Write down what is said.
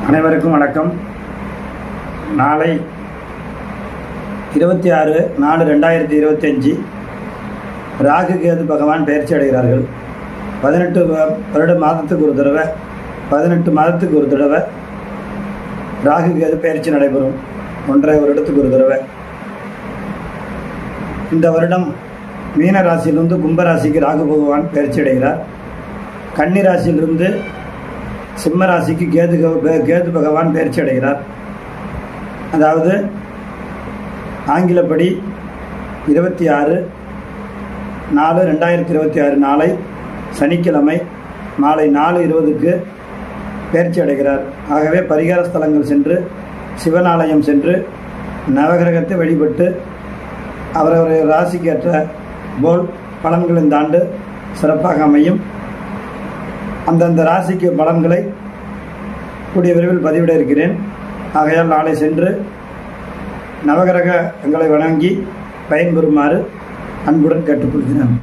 அனைவருக்கும் வணக்கம். நாளை 26/4/2025 ராகு கேது பகவான் பயிற்சி அடைகிறார்கள். 18 மாதத்துக்கு ஒரு தடவை 18 மாதத்துக்கு ஒரு தடவை ராகு கேது பயிற்சி நடைபெறும். 1.5 வருடத்துக்கு ஒரு தடவை. இந்த வருடம் மீன ராசியிலிருந்து கும்பராசிக்கு ராகு பகவான் பயிற்சி அடைகிறார். கன்னி ராசியிலிருந்து சிம்ம ராசிக்கு கேது பகவான் பயிற்சி அடைகிறார். அதாவது ஆங்கிலப்படி 26/4/2026 நாளை சனிக்கிழமை மாலை 4:20க்கு பயிற்சி அடைகிறார். ஆகவே பரிகார ஸ்தலங்கள் சென்று சிவனாலயம் சென்று நவகிரகத்தை வழிபட்டு அவரவருடைய ராசிக்கு ஏற்ற போல் பலன்கள் இந்த ஆண்டு சிறப்பாக அமையும். அந்தந்த ராசிக்கு பலன்களை கூடிய விரைவில் பதிவிட இருக்கிறேன். ஆகையால் நாளை சென்று நவகிரகங்களை வணங்கி பயன்பெறுமாறு அன்புடன் கேட்டுக்கொள்கிறேன்.